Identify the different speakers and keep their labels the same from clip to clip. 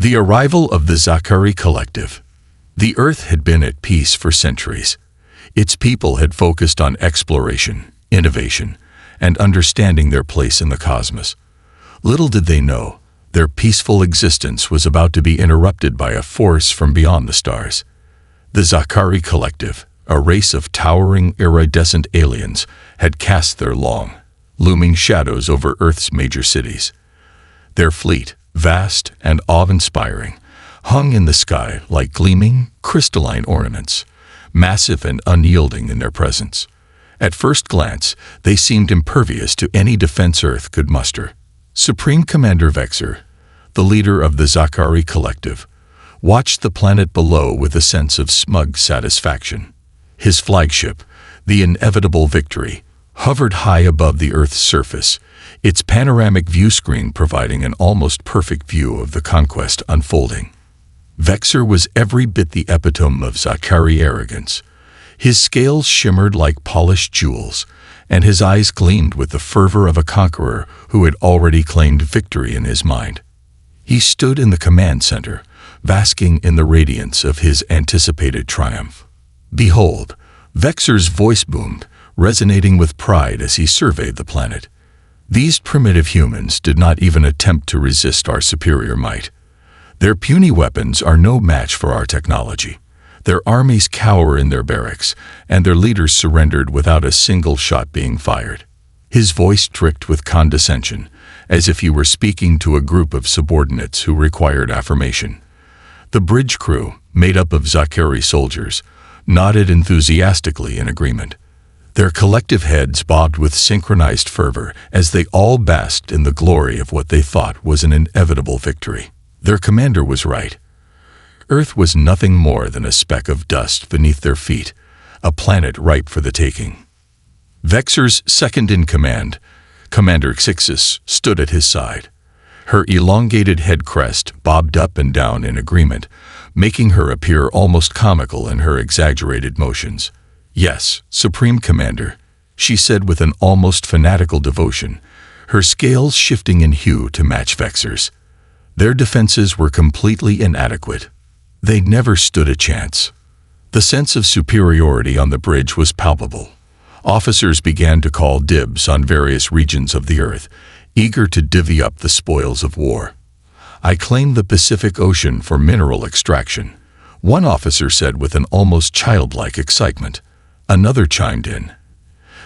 Speaker 1: The arrival of the Scifi collective. The Earth had been at peace for centuries. Its people had focused on exploration, innovation, and understanding their place in the cosmos. Little did they know, their peaceful existence was about to be interrupted by a force from beyond the stars. The Scifi collective, a race of towering, iridescent aliens, had cast their long, looming shadows over Earth's major cities. Their fleet, vast and awe-inspiring, hung in the sky like gleaming, crystalline ornaments, massive and unyielding in their presence. At first glance, they seemed impervious to any defense Earth could muster. Supreme Commander Vexor, the leader of the Scifi collective, watched the planet below with a sense of smug satisfaction. His flagship, the inevitable Victory, hovered high above the Earth's surface, its panoramic view screen providing an almost perfect view of the conquest unfolding. Vexor was every bit the epitome of Scifi arrogance. His scales shimmered like polished jewels, and his eyes gleamed with the fervor of a conqueror who had already claimed victory in his mind. He stood in the command center, basking in the radiance of his anticipated triumph. Behold, Vexor's voice boomed, resonating with pride as he surveyed the planet. These primitive humans did not even attempt to resist our superior might. Their puny weapons are no match for our technology. Their armies cower in their barracks, and their leaders surrendered without a single shot being fired. His voice tricked with condescension, as if he were speaking to a group of subordinates who required affirmation. The bridge crew, made up of Scifi soldiers, nodded enthusiastically in agreement. Their collective heads bobbed with synchronized fervor as they all basked in the glory of what they thought was an inevitable victory. Their commander was right. Earth was nothing more than a speck of dust beneath their feet, a planet ripe for the taking. Vexor's second-in-command, Commander Xixis, stood at his side. Her elongated head crest bobbed up and down in agreement, making her appear almost comical in her exaggerated motions. "Yes, Supreme Commander," she said with an almost fanatical devotion, her scales shifting in hue to match Vexor's. Their defenses were completely inadequate. They never stood a chance. The sense of superiority on the bridge was palpable. Officers began to call dibs on various regions of the Earth, eager to divvy up the spoils of war. "I claim the Pacific Ocean for mineral extraction," one officer said with an almost childlike excitement. Another chimed in.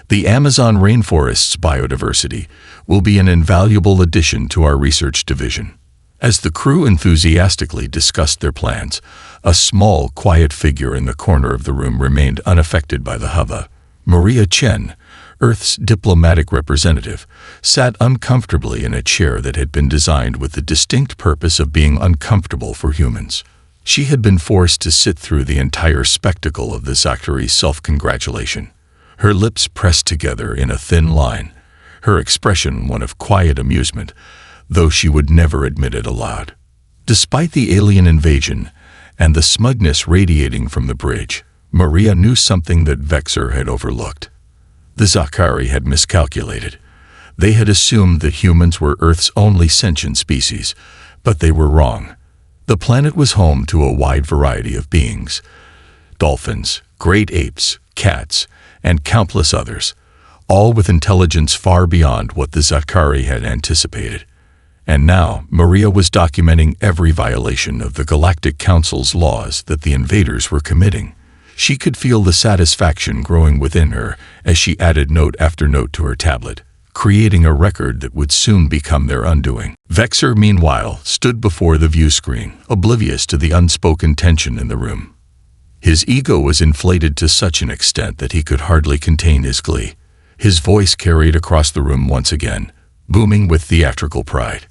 Speaker 1: "The Amazon rainforest's biodiversity will be an invaluable addition to our research division." As the crew enthusiastically discussed their plans, a small, quiet figure in the corner of the room remained unaffected by the hubbub. Maria Chen, Earth's diplomatic representative, sat uncomfortably in a chair that had been designed with the distinct purpose of being uncomfortable for humans. She had been forced to sit through the entire spectacle of the Scifi's self-congratulation. Her lips pressed together in a thin line, her expression one of quiet amusement, though she would never admit it aloud. Despite the alien invasion and the smugness radiating from the bridge, Maria knew something that Vexor had overlooked. The Scifi had miscalculated. They had assumed that humans were Earth's only sentient species, but they were wrong. The planet was home to a wide variety of beings: dolphins, great apes, cats, and countless others, all with intelligence far beyond what the Scifi had anticipated. And now Maria was documenting every violation of the Galactic Council's laws that the invaders were committing. She could feel the satisfaction growing within her as she added note after note to her tablet, creating a record that would soon become their undoing. Vexor, meanwhile, stood before the view screen, oblivious to the unspoken tension in the room. His ego was inflated to such an extent that he could hardly contain his glee. His voice carried across the room once again, booming with theatrical pride.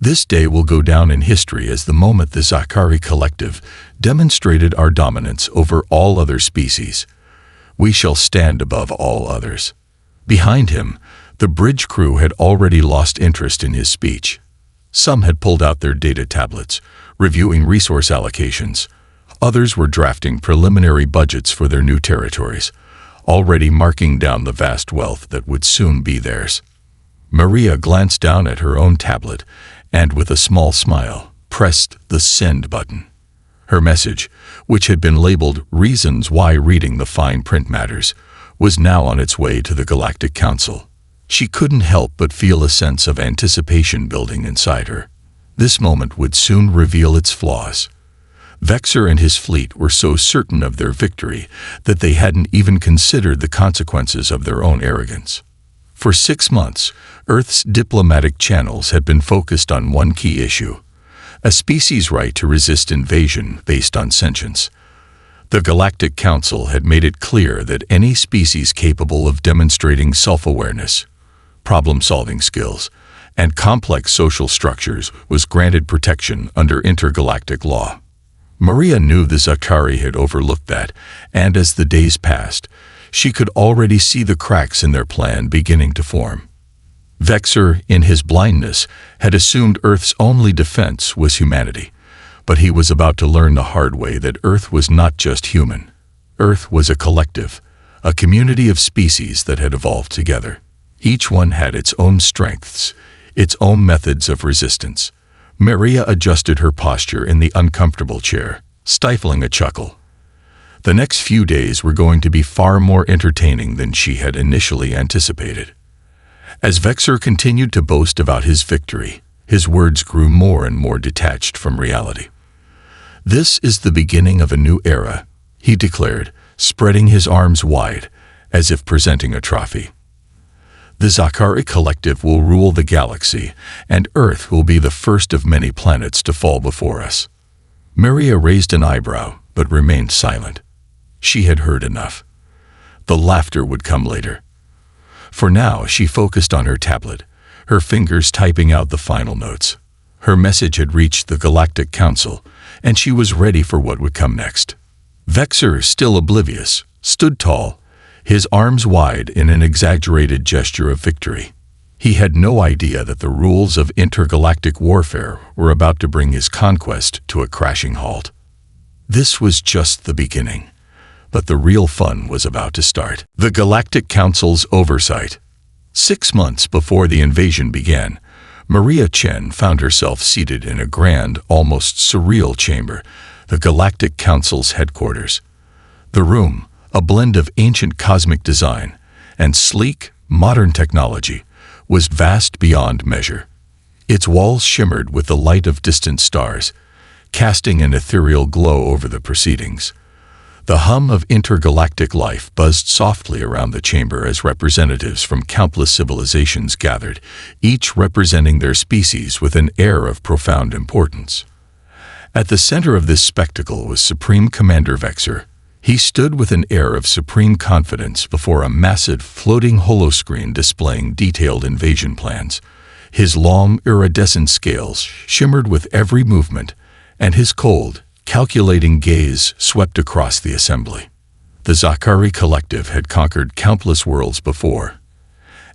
Speaker 1: "This day will go down in history as the moment the Scifi collective demonstrated our dominance over all other species. We shall stand above all others." Behind him, the bridge crew had already lost interest in his speech. Some had pulled out their data tablets, reviewing resource allocations. Others were drafting preliminary budgets for their new territories, already marking down the vast wealth that would soon be theirs. Maria glanced down at her own tablet and, with a small smile, pressed the send button. Her message, which had been labeled "Reasons Why Reading the Fine Print Matters," was now on its way to the Galactic Council. She couldn't help but feel a sense of anticipation building inside her. This moment would soon reveal its flaws. Vexor and his fleet were so certain of their victory that they hadn't even considered the consequences of their own arrogance. For 6 months, Earth's diplomatic channels had been focused on one key issue: a species' right to resist invasion based on sentience. The Galactic Council had made it clear that any species capable of demonstrating self-awareness, problem-solving skills, and complex social structures was granted protection under intergalactic law. Maria knew the Zakari had overlooked that, and as the days passed, she could already see the cracks in their plan beginning to form. Vexor, in his blindness, had assumed Earth's only defense was humanity, but he was about to learn the hard way that Earth was not just human. Earth was a collective, a community of species that had evolved together. Each one had its own strengths, its own methods of resistance. Maria adjusted her posture in the uncomfortable chair, stifling a chuckle. The next few days were going to be far more entertaining than she had initially anticipated. As Vexor continued to boast about his victory, his words grew more and more detached from reality. "This is the beginning of a new era," he declared, spreading his arms wide, as if presenting a trophy. "The Zakari Collective will rule the galaxy, and Earth will be the first of many planets to fall before us." Maria raised an eyebrow, but remained silent. She had heard enough. The laughter would come later. For now, she focused on her tablet, her fingers typing out the final notes. Her message had reached the Galactic Council, and she was ready for what would come next. Vexor, still oblivious, stood tall, his arms wide in an exaggerated gesture of victory. He had no idea that the rules of intergalactic warfare were about to bring his conquest to a crashing halt. This was just the beginning, but the real fun was about to start. The Galactic Council's oversight. 6 months before the invasion began, Maria Chen found herself seated in a grand, almost surreal chamber, the Galactic Council's headquarters. The room, a blend of ancient cosmic design and sleek, modern technology, was vast beyond measure. Its walls shimmered with the light of distant stars, casting an ethereal glow over the proceedings. The hum of intergalactic life buzzed softly around the chamber as representatives from countless civilizations gathered, each representing their species with an air of profound importance. At the center of this spectacle was Supreme Commander Vexor. He stood with an air of supreme confidence before a massive floating holoscreen displaying detailed invasion plans. His long, iridescent scales shimmered with every movement, and his cold, calculating gaze swept across the assembly. The Zakari Collective had conquered countless worlds before,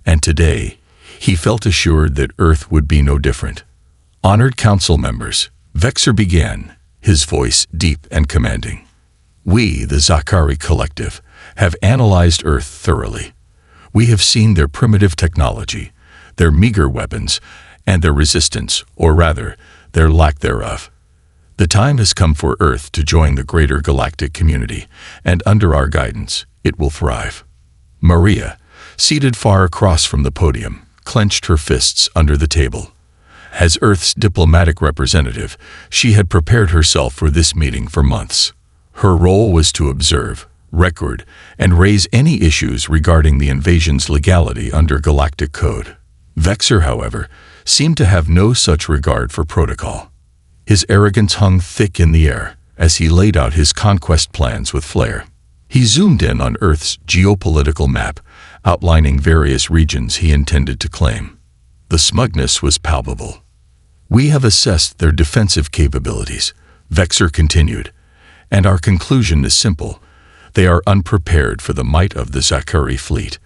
Speaker 1: and today he felt assured that Earth would be no different. "Honored council members," Vexor began, his voice deep and commanding. "We, the Zakari Collective, have analyzed Earth thoroughly. We have seen their primitive technology, their meager weapons, and their resistance, or rather, their lack thereof. The time has come for Earth to join the greater galactic community, and under our guidance, it will thrive." Maria, seated far across from the podium, clenched her fists under the table. As Earth's diplomatic representative, she had prepared herself for this meeting for months. Her role was to observe, record, and raise any issues regarding the invasion's legality under galactic code. Vexor, however, seemed to have no such regard for protocol. His arrogance hung thick in the air as he laid out his conquest plans with flair. He zoomed in on Earth's geopolitical map, outlining various regions he intended to claim. The smugness was palpable. "We have assessed their defensive capabilities," Vexor continued, "and our conclusion is simple. They are unprepared for the might of the Zakari fleet.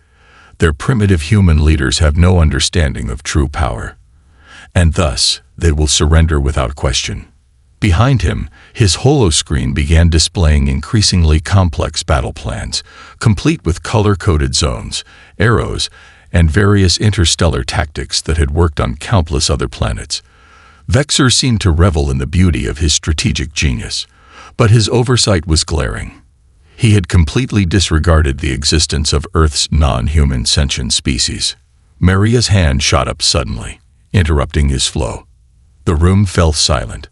Speaker 1: Their primitive human leaders have no understanding of true power, and thus they will surrender without question." Behind him, his holoscreen began displaying increasingly complex battle plans, complete with color-coded zones, arrows, and various interstellar tactics that had worked on countless other planets. Vexer seemed to revel in the beauty of his strategic genius, but his oversight was glaring. He had completely disregarded the existence of Earth's non-human sentient species. Maria's hand shot up suddenly, interrupting his flow. The room fell silent.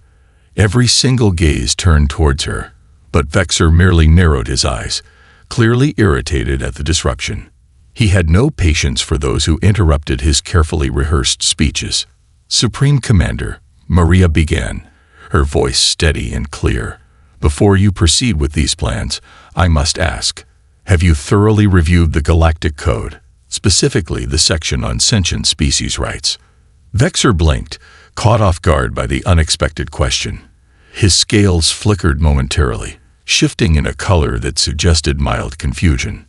Speaker 1: Every single gaze turned towards her, but Vexer merely narrowed his eyes, clearly irritated at the disruption. He had no patience for those who interrupted his carefully rehearsed speeches. "Supreme Commander," Maria began, her voice steady and clear, "before you proceed with these plans, I must ask, have you thoroughly reviewed the Galactic Code, specifically the section on sentient species rights?" Vexer blinked, caught off guard by the unexpected question. His scales flickered momentarily, shifting in a color that suggested mild confusion.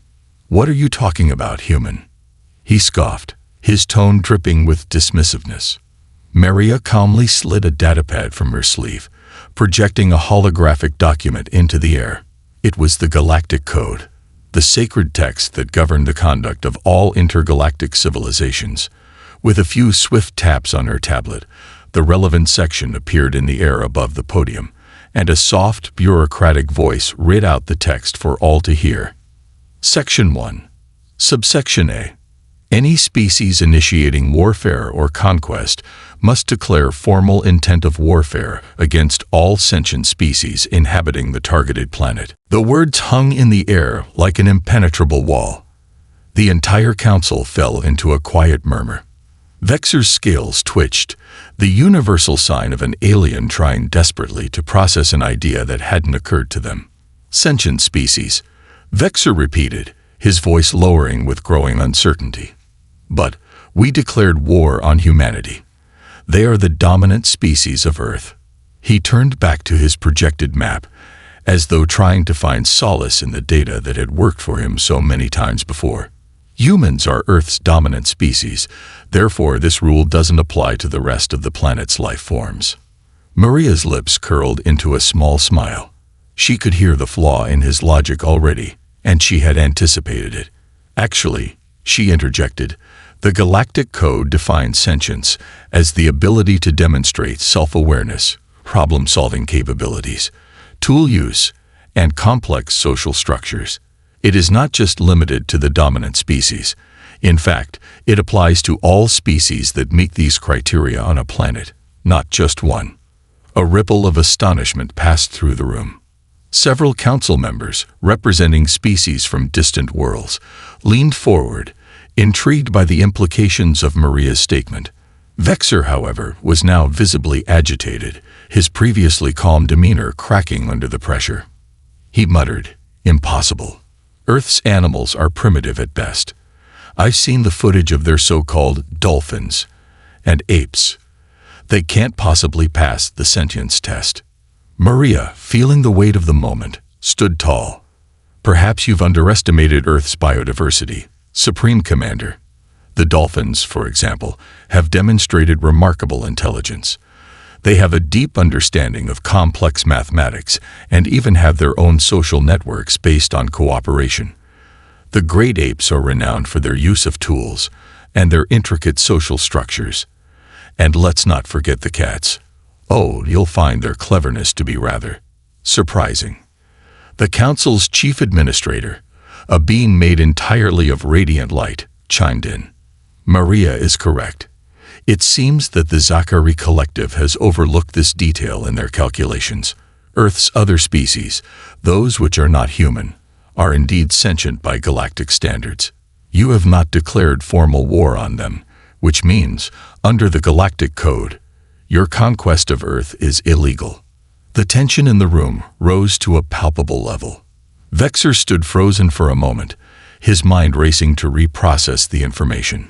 Speaker 1: "What are you talking about, human?" He scoffed, his tone dripping with dismissiveness. Maria calmly slid a datapad from her sleeve, projecting a holographic document into the air. It was the Galactic Code, the sacred text that governed the conduct of all intergalactic civilizations. With a few swift taps on her tablet, the relevant section appeared in the air above the podium, and a soft, bureaucratic voice read out the text for all to hear. Section 1. Subsection A. Any species initiating warfare or conquest must declare formal intent of warfare against all sentient species inhabiting the targeted planet. The words hung in the air like an impenetrable wall. The entire council fell into a quiet murmur. Vexer's scales twitched, the universal sign of an alien trying desperately to process an idea that hadn't occurred to them. "Sentient species," Vexer repeated, his voice lowering with growing uncertainty. "But we declared war on humanity. They are the dominant species of Earth." He turned back to his projected map, as though trying to find solace in the data that had worked for him so many times before. "Humans are Earth's dominant species, therefore this rule doesn't apply to the rest of the planet's life forms." Maria's lips curled into a small smile. She could hear the flaw in his logic already, and she had anticipated it. "Actually," she interjected, "the Galactic Code defines sentience as the ability to demonstrate self-awareness, problem-solving capabilities, tool use, and complex social structures. It is not just limited to the dominant species. In fact, it applies to all species that meet these criteria on a planet, not just one." A ripple of astonishment passed through the room. Several council members, representing species from distant worlds, leaned forward, intrigued by the implications of Maria's statement. Vexer, however, was now visibly agitated, his previously calm demeanor cracking under the pressure. He muttered, "Impossible. Earth's animals are primitive at best. I've seen the footage of their so-called dolphins and apes. They can't possibly pass the sentience test." Maria, feeling the weight of the moment, stood tall. "Perhaps you've underestimated Earth's biodiversity, Supreme Commander. The dolphins, for example, have demonstrated remarkable intelligence. They have a deep understanding of complex mathematics and even have their own social networks based on cooperation. The great apes are renowned for their use of tools and their intricate social structures. And let's not forget the cats. Oh, you'll find their cleverness to be rather surprising." The council's chief administrator, a being made entirely of radiant light, chimed in. "Maria is correct. It seems that the Sci-Fi collective has overlooked this detail in their calculations. Earth's other species, those which are not human, are indeed sentient by galactic standards. You have not declared formal war on them, which means, under the Galactic Code, your conquest of Earth is illegal." The tension in the room rose to a palpable level. Vexer stood frozen for a moment, his mind racing to reprocess the information.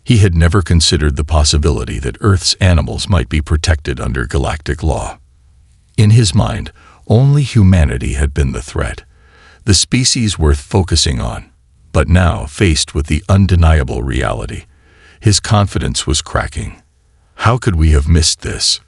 Speaker 1: He had never considered the possibility that Earth's animals might be protected under galactic law. In his mind, only humanity had been the threat, the species worth focusing on. But now, faced with the undeniable reality, his confidence was cracking. "How could we have missed this?"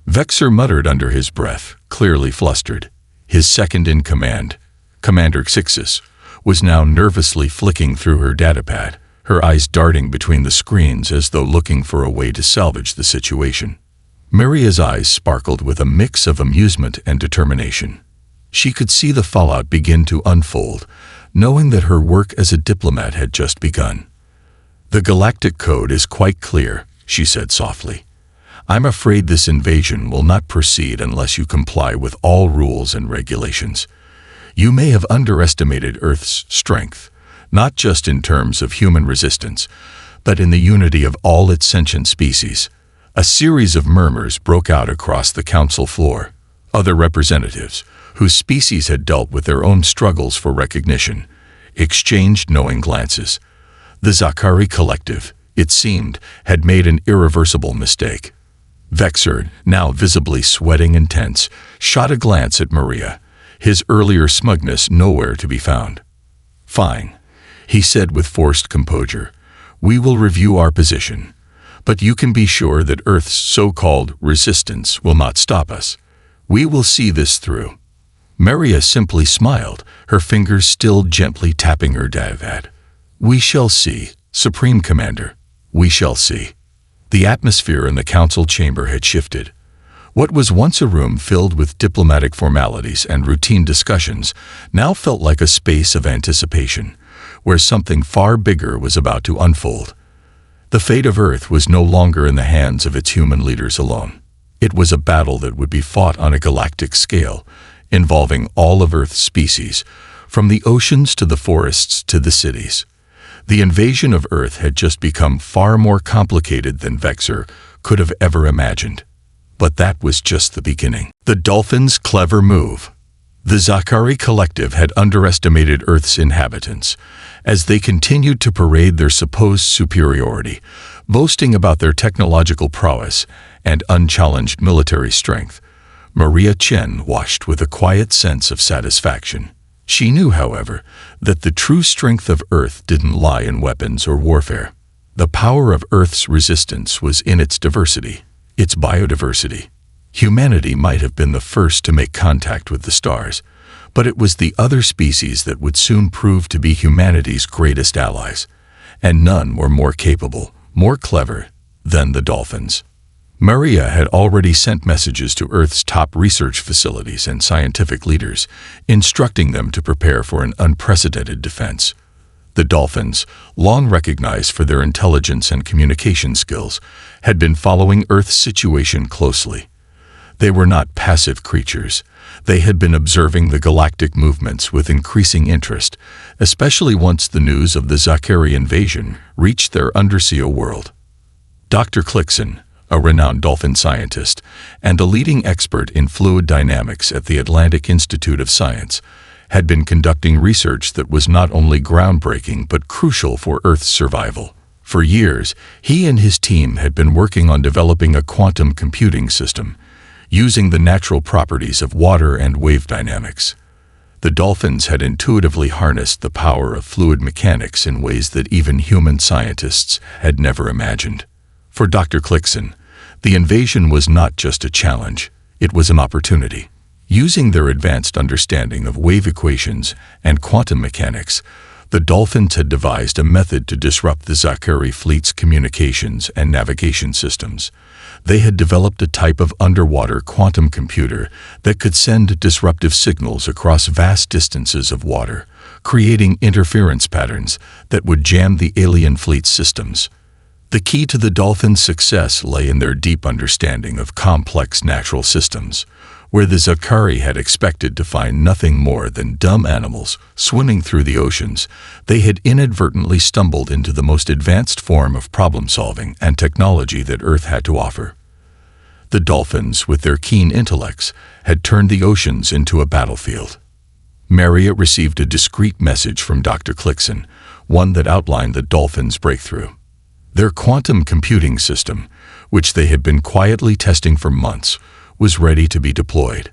Speaker 1: Vexer muttered under his breath, clearly flustered. His second-in-command, Commander Xixis, was now nervously flicking through her datapad, her eyes darting between the screens as though looking for a way to salvage the situation. Maria's eyes sparkled with a mix of amusement and determination. She could see the fallout begin to unfold, knowing that her work as a diplomat had just begun. "The Galactic Code is quite clear," she said softly. "I'm afraid this invasion will not proceed unless you comply with all rules and regulations. You may have underestimated Earth's strength, not just in terms of human resistance, but in the unity of all its sentient species." A series of murmurs broke out across the council floor. Other representatives, whose species had dealt with their own struggles for recognition, exchanged knowing glances. The Sci-Fi collective, it seemed, had made an irreversible mistake. Vexer, now visibly sweating and tense, shot a glance at Maria, his earlier smugness nowhere to be found. "Fine," he said with forced composure. "We will review our position. But you can be sure that Earth's so-called resistance will not stop us. We will see this through." Maria simply smiled, her fingers still gently tapping her diapad. "We shall see, Supreme Commander. We shall see." The atmosphere in the council chamber had shifted. What was once a room filled with diplomatic formalities and routine discussions now felt like a space of anticipation, where something far bigger was about to unfold. The fate of Earth was no longer in the hands of its human leaders alone. It was a battle that would be fought on a galactic scale, involving all of Earth's species, from the oceans to the forests to the cities. The invasion of Earth had just become far more complicated than Vexer could have ever imagined. But that was just the beginning. The Dolphins' clever move. The Sci-Fi collective had underestimated Earth's inhabitants, as they continued to parade their supposed superiority, boasting about their technological prowess and unchallenged military strength. Maria Chen watched with a quiet sense of satisfaction. She knew, however, that the true strength of Earth didn't lie in weapons or warfare. The power of Earth's resistance was in its diversity, its biodiversity. Humanity might have been the first to make contact with the stars, but it was the other species that would soon prove to be humanity's greatest allies, and none were more capable, more clever than the Dolphins. Maria had already sent messages to Earth's top research facilities and scientific leaders, instructing them to prepare for an unprecedented defense. The Dolphins, long recognized for their intelligence and communication skills, had been following Earth's situation closely. They were not passive creatures. They had been observing the galactic movements with increasing interest, especially once the news of the Sci-Fi invasion reached their undersea world. Dr. Clixon, a renowned dolphin scientist and a leading expert in fluid dynamics at the Atlantic Institute of Science, had been conducting research that was not only groundbreaking but crucial for Earth's survival. For years, he and his team had been working on developing a quantum computing system, using the natural properties of water and wave dynamics. The Dolphins had intuitively harnessed the power of fluid mechanics in ways that even human scientists had never imagined. For Dr. Clixon, the invasion was not just a challenge, it was an opportunity. Using their advanced understanding of wave equations and quantum mechanics, the Dolphins had devised a method to disrupt the Sci-Fi fleet's communications and navigation systems. They had developed a type of underwater quantum computer that could send disruptive signals across vast distances of water, creating interference patterns that would jam the alien fleet's systems. The key to the Dolphins' success lay in their deep understanding of complex natural systems, where the Sci-Fi had expected to find nothing more than dumb animals swimming through the oceans. They had inadvertently stumbled into the most advanced form of problem-solving and technology that Earth had to offer. The Dolphins, with their keen intellects, had turned the oceans into a battlefield. Maria received a discreet message from Dr. Clixon, one that outlined the Dolphins' breakthrough. Their quantum computing system, which they had been quietly testing for months, was ready to be deployed.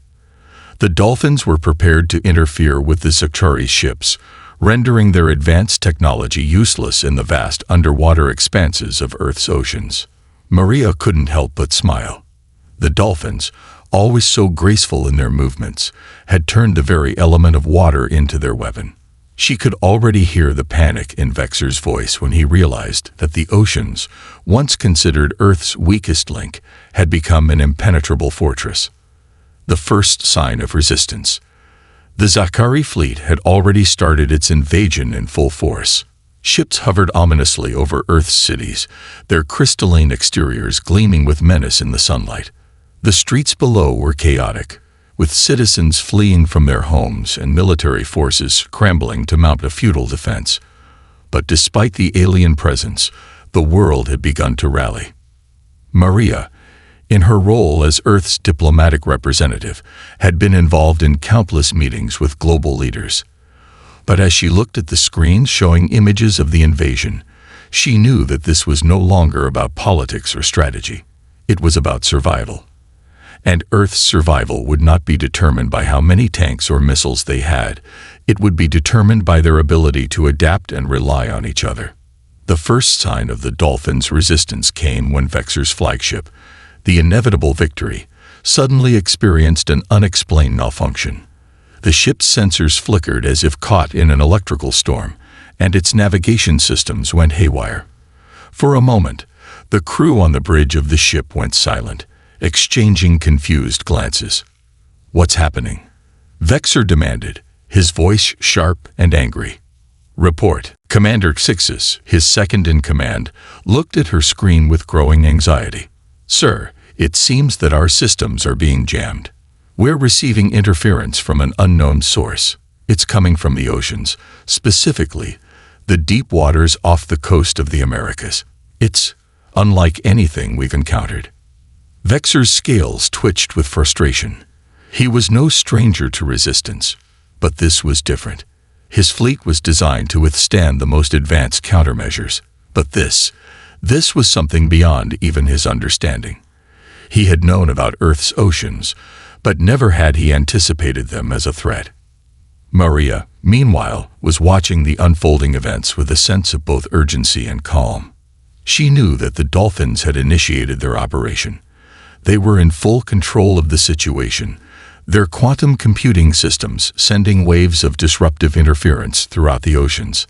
Speaker 1: The Dolphins were prepared to interfere with the Sci-Fi ships, rendering their advanced technology useless in the vast underwater expanses of Earth's oceans. Maria couldn't help but smile. The Dolphins, always so graceful in their movements, had turned the very element of water into their weapon. She could already hear the panic in Vexor's voice when he realized that the oceans, once considered Earth's weakest link, had become an impenetrable fortress. The first sign of resistance. The Scifi fleet had already started its invasion in full force. Ships hovered ominously over Earth's cities, their crystalline exteriors gleaming with menace in the sunlight. The streets below were chaotic, with citizens fleeing from their homes and military forces scrambling to mount a futile defense. But despite the alien presence, the world had begun to rally. Maria, in her role as Earth's diplomatic representative, had been involved in countless meetings with global leaders. But as she looked at the screens showing images of the invasion, she knew that this was no longer about politics or strategy. It was about survival. And Earth's survival would not be determined by how many tanks or missiles they had. It would be determined by their ability to adapt and rely on each other. The first sign of the Dolphins' resistance came when Vexor's flagship, the inevitable Victory, suddenly experienced an unexplained malfunction. The ship's sensors flickered as if caught in an electrical storm, and its navigation systems went haywire. For a moment, the crew on the bridge of the ship went silent, exchanging confused glances. "What's happening?" Vexor demanded, his voice sharp and angry. "Report." Commander Xixis, his second-in-command, looked at her screen with growing anxiety. "Sir, it seems that our systems are being jammed. We're receiving interference from an unknown source. It's coming from the oceans, specifically the deep waters off the coast of the Americas. It's unlike anything we've encountered." Vexor's scales twitched with frustration. He was no stranger to resistance, but this was different. His fleet was designed to withstand the most advanced countermeasures, but this was something beyond even his understanding. He had known about Earth's oceans, but never had he anticipated them as a threat. Maria, meanwhile, was watching the unfolding events with a sense of both urgency and calm. She knew that the Dolphins had initiated their operation. They were in full control of the situation, their quantum computing systems sending waves of disruptive interference throughout the oceans.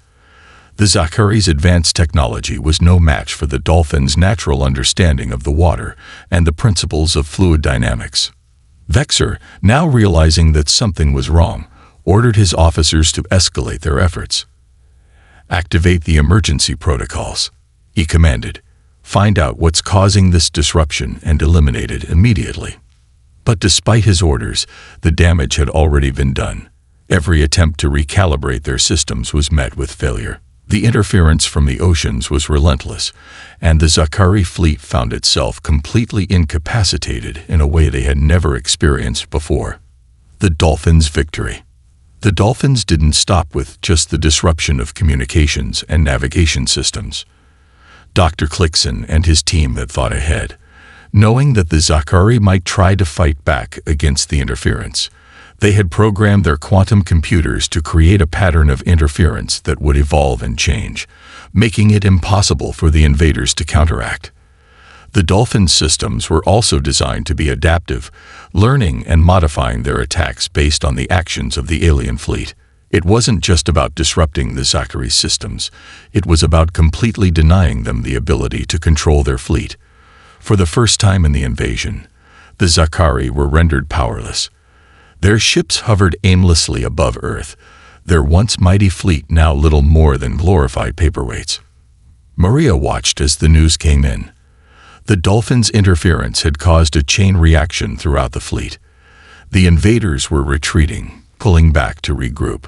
Speaker 1: The Scifi's advanced technology was no match for the Dolphins' natural understanding of the water and the principles of fluid dynamics. Vexor, now realizing that something was wrong, ordered his officers to escalate their efforts. "Activate the emergency protocols," he commanded. "Find out what's causing this disruption and eliminate it immediately." But despite his orders, the damage had already been done. Every attempt to recalibrate their systems was met with failure. The interference from the oceans was relentless, and the Scifi fleet found itself completely incapacitated in a way they had never experienced before. The Dolphins' victory. The Dolphins didn't stop with just the disruption of communications and navigation systems. Dr. Klickson and his team had thought ahead, knowing that the Scifi might try to fight back against the interference. They had programmed their quantum computers to create a pattern of interference that would evolve and change, making it impossible for the invaders to counteract. The Dolphin systems were also designed to be adaptive, learning and modifying their attacks based on the actions of the alien fleet. It wasn't just about disrupting the Scifi systems, it was about completely denying them the ability to control their fleet. For the first time in the invasion, the Scifi were rendered powerless. Their ships hovered aimlessly above Earth, their once mighty fleet now little more than glorified paperweights. Maria watched as the news came in. The Dolphins' interference had caused a chain reaction throughout the fleet. The invaders were retreating, pulling back to regroup.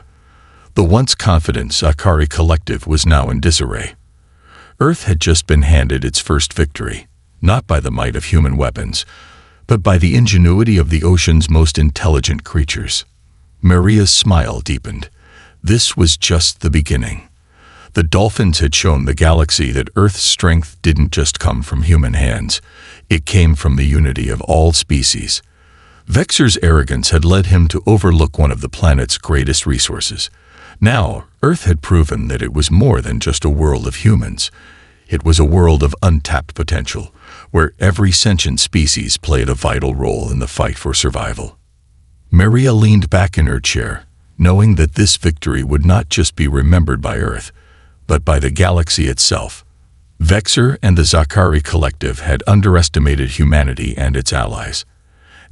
Speaker 1: The once confident Scifi collective was now in disarray. Earth had just been handed its first victory, not by the might of human weapons, but by the ingenuity of the ocean's most intelligent creatures. Maria's smile deepened. This was just the beginning. The Dolphins had shown the galaxy that Earth's strength didn't just come from human hands, it came from the unity of all species. Vexor's arrogance had led him to overlook one of the planet's greatest resources. Now, Earth had proven that it was more than just a world of humans. It was a world of untapped potential, where every sentient species played a vital role in the fight for survival. Maria leaned back in her chair, knowing that this victory would not just be remembered by Earth, but by the galaxy itself. Vexer and the Sci-Fi collective had underestimated humanity and its allies.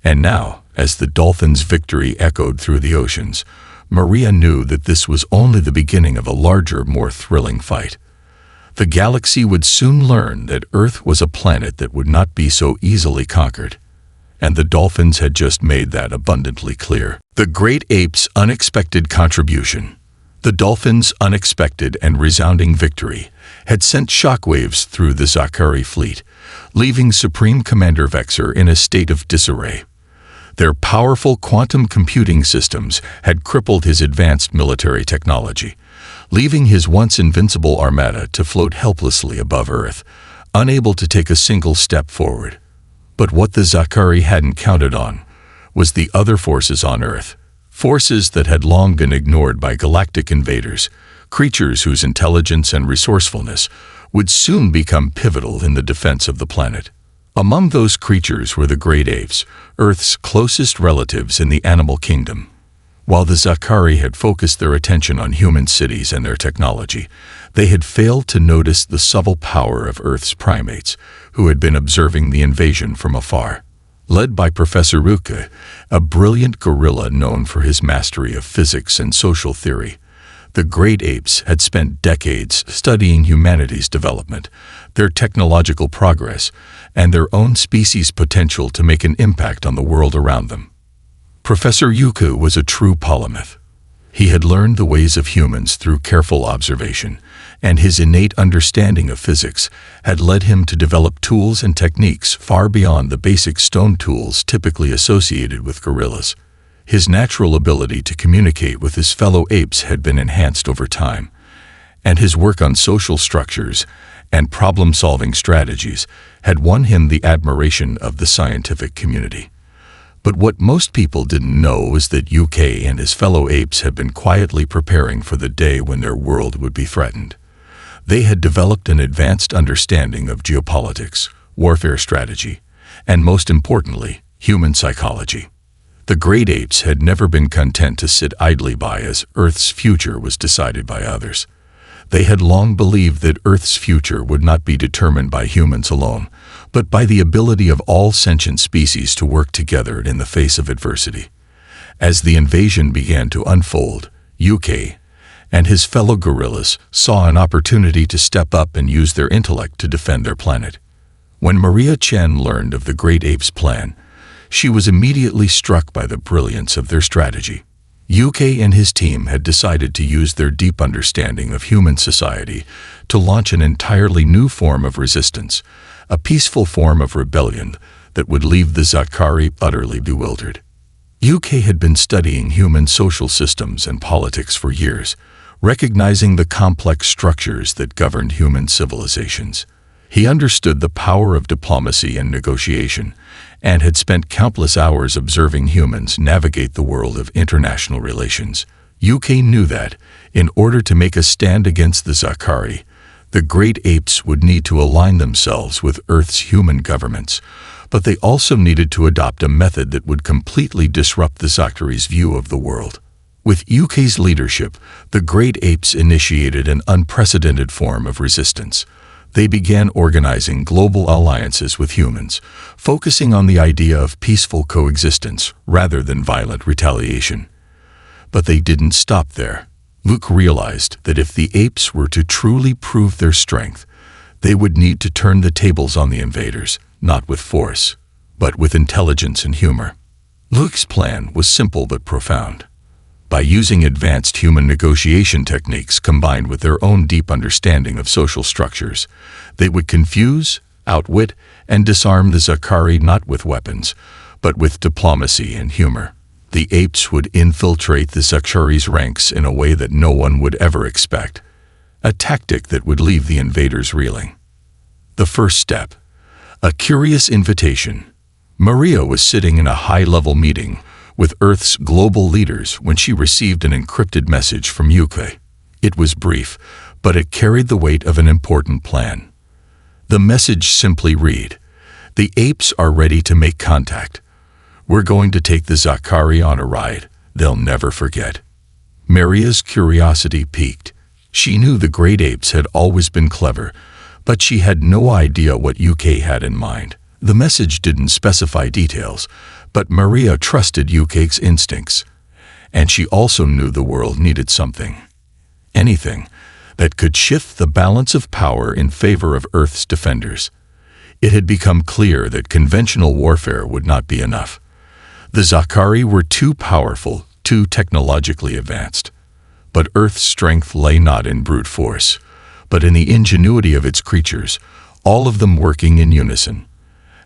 Speaker 1: And now, as the dolphins' victory echoed through the oceans, Maria knew that this was only the beginning of a larger, more thrilling fight. The galaxy would soon learn that Earth was a planet that would not be so easily conquered. And the dolphins had just made that abundantly clear. The great ape's unexpected contribution, the dolphins' unexpected and resounding victory, had sent shockwaves through the Sci-Fi fleet, leaving Supreme Commander Vexer in a state of disarray. Their powerful quantum computing systems had crippled his advanced military technology, leaving his once invincible armada to float helplessly above Earth, unable to take a single step forward. But what the Sci-Fi hadn't counted on was the other forces on Earth, forces that had long been ignored by galactic invaders, creatures whose intelligence and resourcefulness would soon become pivotal in the defense of the planet. Among those creatures were the great apes, Earth's closest relatives in the animal kingdom. While the Sci-Fi had focused their attention on human cities and their technology, they had failed to notice the subtle power of Earth's primates, who had been observing the invasion from afar. Led by Professor Ruka, a brilliant gorilla known for his mastery of physics and social theory, the great apes had spent decades studying humanity's development, their technological progress, and their own species' potential to make an impact on the world around them. Professor Yuku was a true polymath. He had learned the ways of humans through careful observation, and his innate understanding of physics had led him to develop tools and techniques far beyond the basic stone tools typically associated with gorillas. His natural ability to communicate with his fellow apes had been enhanced over time, and his work on social structures and problem-solving strategies had won him the admiration of the scientific community. But what most people didn't know was that UK and his fellow apes had been quietly preparing for the day when their world would be threatened. They had developed an advanced understanding of geopolitics, warfare strategy, and most importantly, human psychology. The great apes had never been content to sit idly by as Earth's future was decided by others. They had long believed that Earth's future would not be determined by humans alone, but by the ability of all sentient species to work together in the face of adversity. As the invasion began to unfold, UK and his fellow gorillas saw an opportunity to step up and use their intellect to defend their planet. When Maria Chen learned of the great apes' plan, she was immediately struck by the brilliance of their strategy. UK and his team had decided to use their deep understanding of human society to launch an entirely new form of resistance, a peaceful form of rebellion that would leave the Sci-Fi utterly bewildered. UK had been studying human social systems and politics for years, recognizing the complex structures that governed human civilizations. He understood the power of diplomacy and negotiation, and had spent countless hours observing humans navigate the world of international relations. UK knew that, in order to make a stand against the Sci-Fi, the great apes would need to align themselves with Earth's human governments, but they also needed to adopt a method that would completely disrupt the Sci-Fi's view of the world. With UK's leadership, the great apes initiated an unprecedented form of resistance. They began organizing global alliances with humans, focusing on the idea of peaceful coexistence rather than violent retaliation. But they didn't stop there. Luke realized that if the apes were to truly prove their strength, they would need to turn the tables on the invaders, not with force, but with intelligence and humor. Luke's plan was simple but profound. By using advanced human negotiation techniques combined with their own deep understanding of social structures, they would confuse, outwit, and disarm the Sci-Fi not with weapons, but with diplomacy and humor. The apes would infiltrate the Sci-Fi's ranks in a way that no one would ever expect, a tactic that would leave the invaders reeling. The first step, a curious invitation. Maria was sitting in a high-level meeting with Earth's global leaders when she received an encrypted message from UK. It was brief, but it carried the weight of an important plan. The message simply read, "The apes are ready to make contact. We're going to take the Sci-Fi on a ride they'll never forget." Maria's curiosity piqued. She knew the great apes had always been clever, but she had no idea what UK had in mind. The message didn't specify details, but Maria trusted UK's instincts. And she also knew the world needed something, anything, that could shift the balance of power in favor of Earth's defenders. It had become clear that conventional warfare would not be enough. The Zakari were too powerful, too technologically advanced. But Earth's strength lay not in brute force, but in the ingenuity of its creatures, all of them working in unison.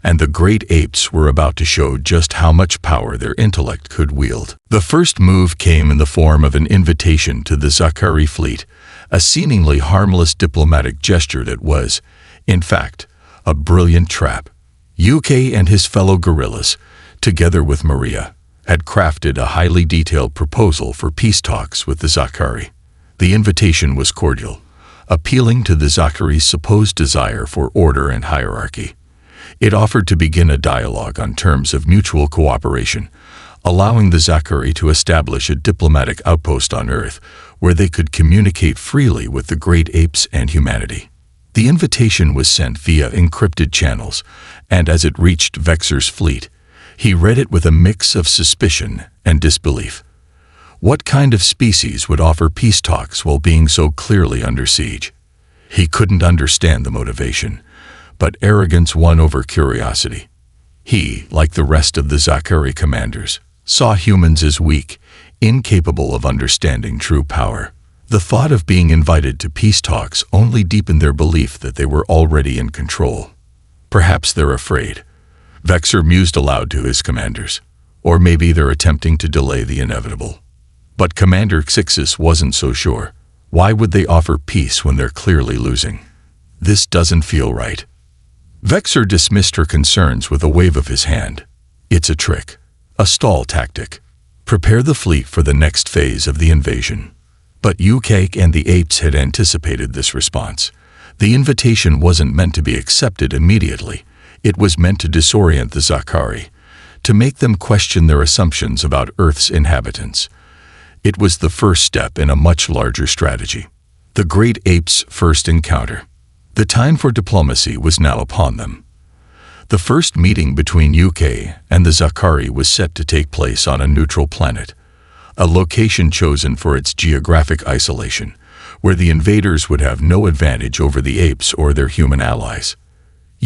Speaker 1: And the great apes were about to show just how much power their intellect could wield. The first move came in the form of an invitation to the Zakari fleet, a seemingly harmless diplomatic gesture that was, in fact, a brilliant trap. UK and his fellow guerrillas, together with Maria, had crafted a highly detailed proposal for peace talks with the Zakari. The invitation was cordial, appealing to the Zakari's supposed desire for order and hierarchy. It offered to begin a dialogue on terms of mutual cooperation, allowing the Zakari to establish a diplomatic outpost on Earth where they could communicate freely with the great apes and humanity. The invitation was sent via encrypted channels, and as it reached Vexor's fleet, he read it with a mix of suspicion and disbelief. What kind of species would offer peace talks while being so clearly under siege? He couldn't understand the motivation, but arrogance won over curiosity. He, like the rest of the Zakari commanders, saw humans as weak, incapable of understanding true power. The thought of being invited to peace talks only deepened their belief that they were already in control. Perhaps they're afraid. Vexor mused aloud to his commanders. Or maybe they're attempting to delay the inevitable. But Commander Xixis wasn't so sure. Why would they offer peace when they're clearly losing? This doesn't feel right. Vexor dismissed her concerns with a wave of his hand. It's a trick. A stall tactic. Prepare the fleet for the next phase of the invasion. But UK and the apes had anticipated this response. The invitation wasn't meant to be accepted immediately. It was meant to disorient the Zakari, to make them question their assumptions about Earth's inhabitants. It was the first step in a much larger strategy. The great apes' first encounter. The time for diplomacy was now upon them. The first meeting between UK and the Zakari was set to take place on a neutral planet, a location chosen for its geographic isolation, where the invaders would have no advantage over the apes or their human allies.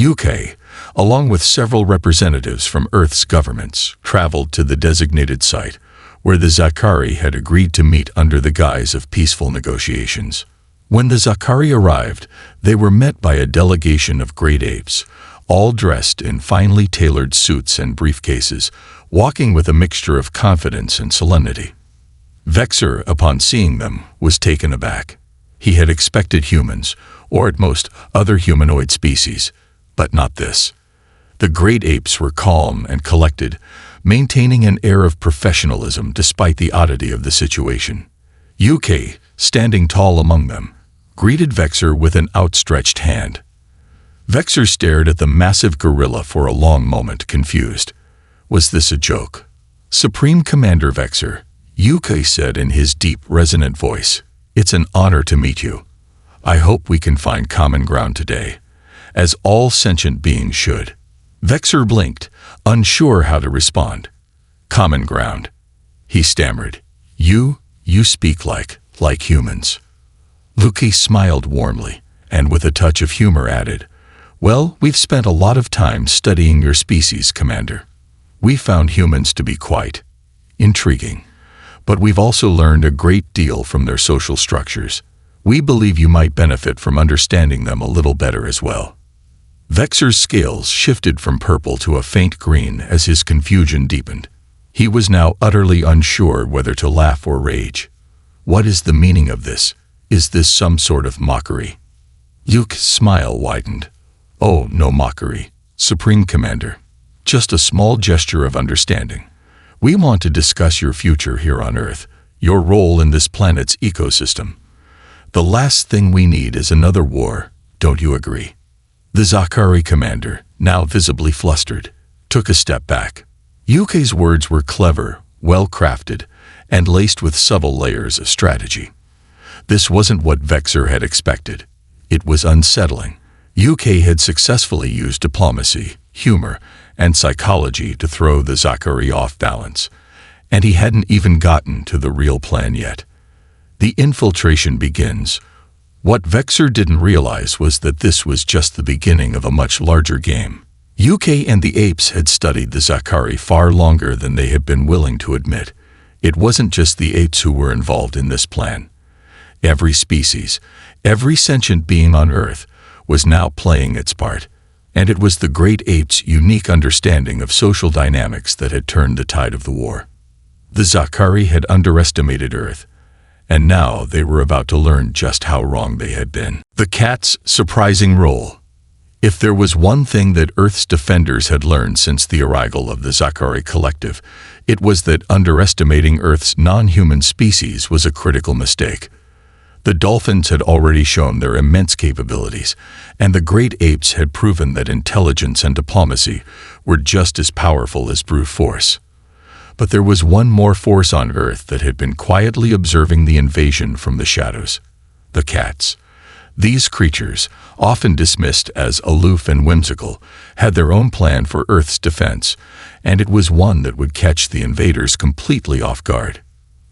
Speaker 1: UK, along with several representatives from Earth's governments, traveled to the designated site, where the Zakari had agreed to meet under the guise of peaceful negotiations. When the Zakari arrived, they were met by a delegation of great apes, all dressed in finely tailored suits and briefcases, walking with a mixture of confidence and solemnity. Vexor, upon seeing them, was taken aback. He had expected humans, or at most other humanoid species, but not this. The great apes were calm and collected, maintaining an air of professionalism despite the oddity of the situation. UK, standing tall among them, greeted Vexor with an outstretched hand. Vexor stared at the massive gorilla for a long moment, confused. Was this a joke? Supreme Commander Vexor, UK said in his deep, resonant voice, "It's an honor to meet you. I hope we can find common ground today, as all sentient beings should." Vexor blinked, unsure how to respond. "Common ground," he stammered. You speak like humans." Luki smiled warmly, and with a touch of humor added, "Well, we've spent a lot of time studying your species, Commander. We found humans to be quite intriguing, but we've also learned a great deal from their social structures. We believe you might benefit from understanding them a little better as well." Vexor's scales shifted from purple to a faint green as his confusion deepened. He was now utterly unsure whether to laugh or rage. What is the meaning of this? Is this some sort of mockery? Luke's smile widened. "Oh, no mockery, Supreme Commander. Just a small gesture of understanding. We want to discuss your future here on Earth, your role in this planet's ecosystem. The last thing we need is another war, don't you agree?" The Zakari commander, now visibly flustered, took a step back. UK's words were clever, well-crafted, and laced with subtle layers of strategy. This wasn't what Vexer had expected. It was unsettling. UK had successfully used diplomacy, humor, and psychology to throw the Zachary off balance, and he hadn't even gotten to the real plan yet. The infiltration begins. What Vexer didn't realize was that this was just the beginning of a much larger game. UK and the apes had studied the Zachary far longer than they had been willing to admit. It wasn't just the apes who were involved in this plan. Every species, every sentient being on Earth, was now playing its part, and it was the great apes' unique understanding of social dynamics that had turned the tide of the war. The Zachary had underestimated Earth, and now they were about to learn just how wrong they had been. The cat's surprising role. If there was one thing that Earth's defenders had learned since the arrival of the Zachary collective, it was that underestimating Earth's non-human species was a critical mistake. The dolphins had already shown their immense capabilities, and the great apes had proven that intelligence and diplomacy were just as powerful as brute force. But there was one more force on Earth that had been quietly observing the invasion from the shadows: the cats. These creatures, often dismissed as aloof and whimsical, had their own plan for Earth's defense, and it was one that would catch the invaders completely off guard.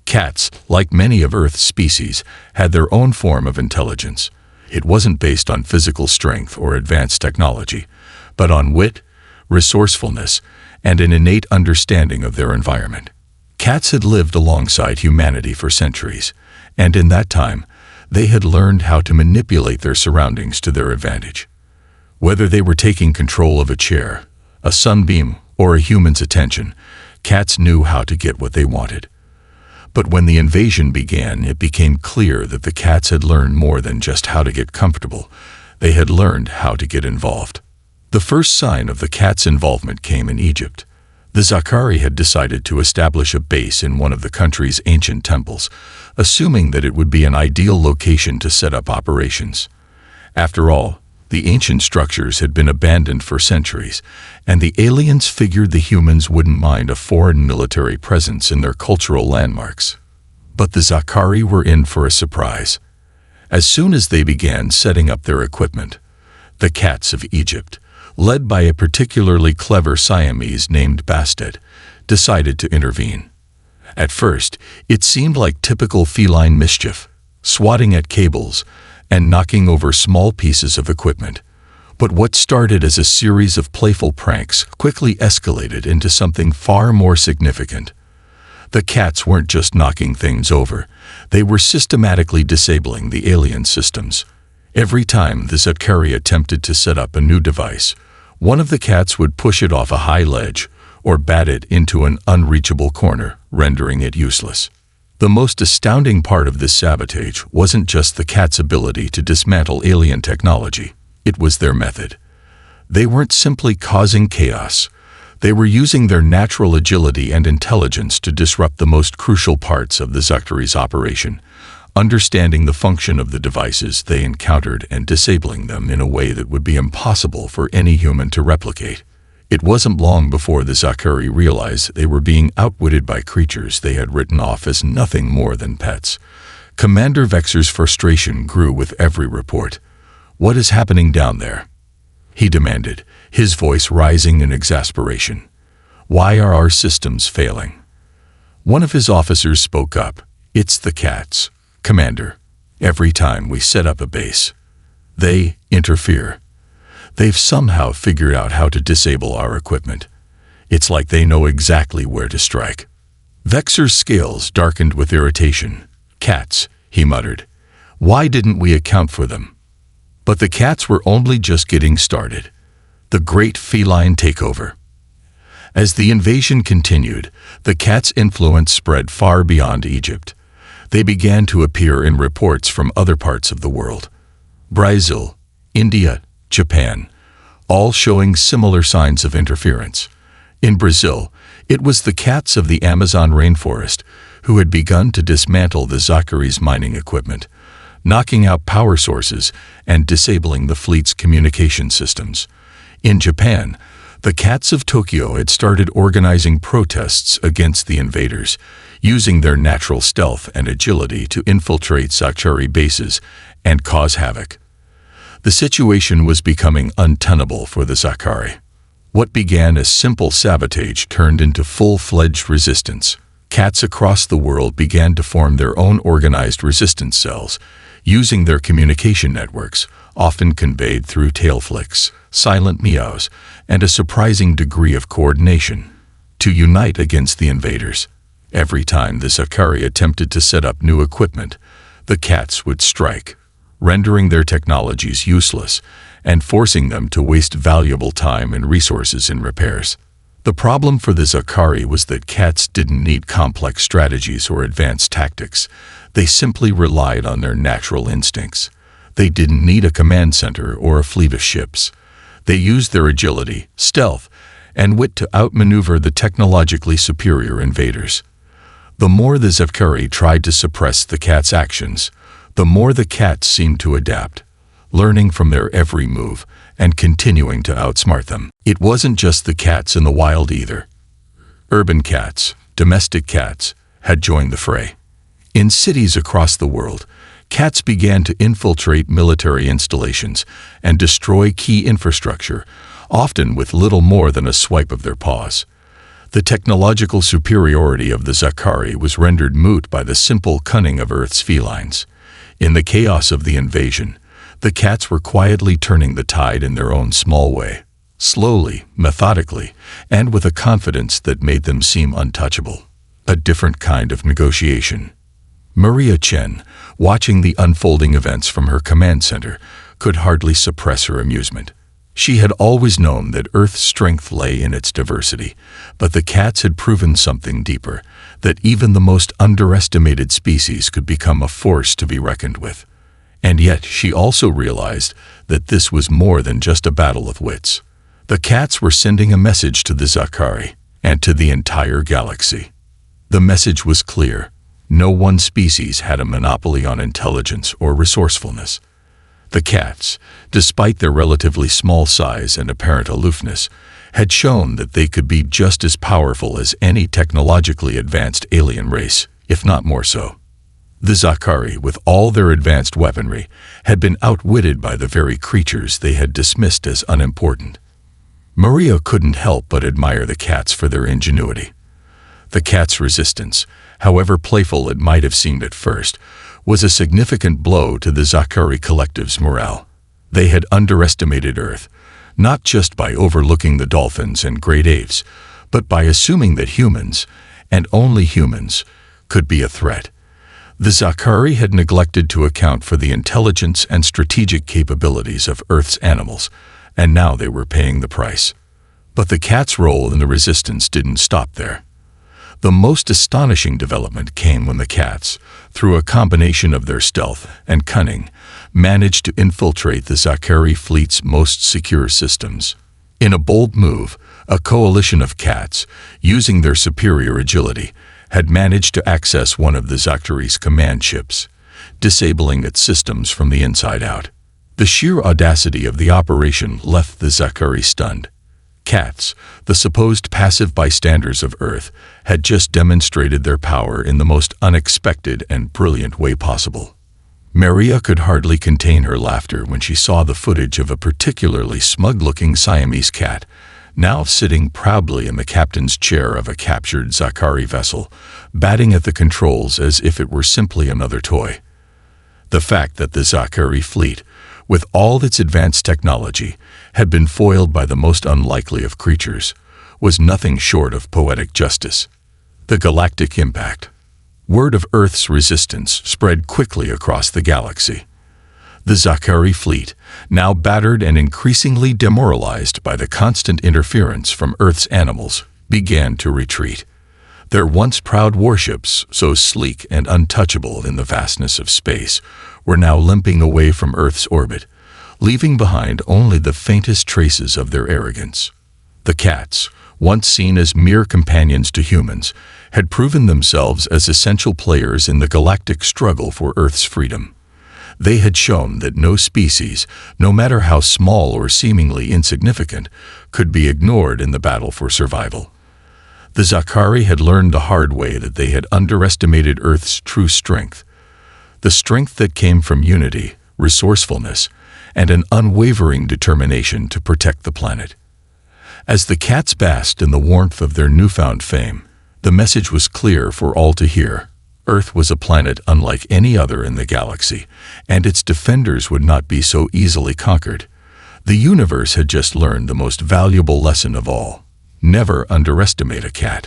Speaker 1: Cats, like many of Earth's species, had their own form of intelligence. It wasn't based on physical strength or advanced technology, but on wit, resourcefulness, and an innate understanding of their environment. Cats had lived alongside humanity for centuries, and in that time, they had learned how to manipulate their surroundings to their advantage. Whether they were taking control of a chair, a sunbeam, or a human's attention, cats knew how to get what they wanted. But when the invasion began, it became clear that the cats had learned more than just how to get comfortable. They had learned how to get involved. The first sign of the cats' involvement came in Egypt. The Zachary had decided to establish a base in one of the country's ancient temples, assuming that it would be an ideal location to set up operations. After all, the ancient structures had been abandoned for centuries, and the aliens figured the humans wouldn't mind a foreign military presence in their cultural landmarks. But the Zachary were in for a surprise. As soon as they began setting up their equipment, the cats of Egypt, led by a particularly clever Siamese named Bastet, decided to intervene. At first, it seemed like typical feline mischief, swatting at cables and knocking over small pieces of equipment. But what started as a series of playful pranks quickly escalated into something far more significant. The cats weren't just knocking things over, they were systematically disabling the alien systems. Every time the Zachary attempted to set up a new device, one of the cats would push it off a high ledge or bat it into an unreachable corner, rendering it useless. The most astounding part of this sabotage wasn't just the cats' ability to dismantle alien technology. It was their method. They weren't simply causing chaos. They were using their natural agility and intelligence to disrupt the most crucial parts of the Zachary's operation, understanding the function of the devices they encountered and disabling them in a way that would be impossible for any human to replicate. It wasn't long before the Zachary realized they were being outwitted by creatures they had written off as nothing more than pets. Commander Vexer's frustration grew with every report. "What is happening down there?" he demanded, his voice rising in exasperation. "Why are our systems failing?" One of his officers spoke up. "It's the cats, Commander. Every time we set up a base, they interfere. They've somehow figured out how to disable our equipment. It's like they know exactly where to strike." Vexer's scales darkened with irritation. "Cats," he muttered. "Why didn't we account for them?" But the cats were only just getting started. The great feline takeover. As the invasion continued, the cats' influence spread far beyond Egypt. They began to appear in reports from other parts of the world. Brazil, India, Japan, all showing similar signs of interference. In Brazil, it was the cats of the Amazon rainforest who had begun to dismantle the Zachary's mining equipment, knocking out power sources and disabling the fleet's communication systems. In Japan, The cats of Tokyo had started organizing protests against the invaders, using their natural stealth and agility to infiltrate Zachary bases and cause havoc. The situation was becoming untenable for the Zachary. What began as simple sabotage turned into full-fledged resistance. Cats across the world began to form their own organized resistance cells, using their communication networks, often conveyed through tail flicks, silent meows, and a surprising degree of coordination, to unite against the invaders. Every time the Zachary attempted to set up new equipment, the cats would strike, rendering their technologies useless and forcing them to waste valuable time and resources in repairs. The problem for the Zachary was that cats didn't need complex strategies or advanced tactics. They simply relied on their natural instincts. They didn't need a command center or a fleet of ships. They used their agility, stealth, and wit to outmaneuver the technologically superior invaders. The more the Zachary tried to suppress the cat's actions, the more the cats seemed to adapt, learning from their every move and continuing to outsmart them. It wasn't just the cats in the wild either. Urban cats, domestic cats, had joined the fray. In cities across the world, cats began to infiltrate military installations and destroy key infrastructure, often with little more than a swipe of their paws. The technological superiority of the Zachary was rendered moot by the simple cunning of Earth's felines. In the chaos of the invasion, the cats were quietly turning the tide in their own small way, slowly, methodically, and with a confidence that made them seem untouchable. A different kind of negotiation. Maria Chen, watching the unfolding events from her command center, could hardly suppress her amusement. She had always known that Earth's strength lay in its diversity, but the cats had proven something deeper, that even the most underestimated species could become a force to be reckoned with. And yet she also realized that this was more than just a battle of wits. The cats were sending a message to the Zachary and to the entire galaxy. The message was clear. No one species had a monopoly on intelligence or resourcefulness. The cats, despite their relatively small size and apparent aloofness, had shown that they could be just as powerful as any technologically advanced alien race, if not more so. The Zachary, with all their advanced weaponry, had been outwitted by the very creatures they had dismissed as unimportant. Maria couldn't help but admire the cats for their ingenuity. The cats' resistance, however playful it might have seemed at first, was a significant blow to the Zachary collective's morale. They had underestimated Earth, not just by overlooking the dolphins and great apes, but by assuming that humans, and only humans, could be a threat. The Zachary had neglected to account for the intelligence and strategic capabilities of Earth's animals, and now they were paying the price. But the cats' role in the resistance didn't stop there. The most astonishing development came when the cats, through a combination of their stealth and cunning, managed to infiltrate the Zachary fleet's most secure systems. In a bold move, a coalition of cats, using their superior agility, had managed to access one of the Zachary's command ships, disabling its systems from the inside out. The sheer audacity of the operation left the Zachary stunned. Cats, the supposed passive bystanders of Earth, had just demonstrated their power in the most unexpected and brilliant way possible. Maria could hardly contain her laughter when she saw the footage of a particularly smug-looking Siamese cat, now sitting proudly in the captain's chair of a captured Zachary vessel, batting at the controls as if it were simply another toy. The fact that the Zachary fleet, with all its advanced technology, had been foiled by the most unlikely of creatures, was nothing short of poetic justice. The galactic impact. Word of Earth's resistance spread quickly across the galaxy. The Zachary fleet, now battered and increasingly demoralized by the constant interference from Earth's animals, began to retreat. Their once proud warships, so sleek and untouchable in the vastness of space, were now limping away from Earth's orbit, leaving behind only the faintest traces of their arrogance. The cats, once seen as mere companions to humans, had proven themselves as essential players in the galactic struggle for Earth's freedom. They had shown that no species, no matter how small or seemingly insignificant, could be ignored in the battle for survival. The Scifi had learned the hard way that they had underestimated Earth's true strength, the strength that came from unity, resourcefulness, and an unwavering determination to protect the planet. As the cats basked in the warmth of their newfound fame, the message was clear for all to hear. Earth was a planet unlike any other in the galaxy, and its defenders would not be so easily conquered. The universe had just learned the most valuable lesson of all: never underestimate a cat.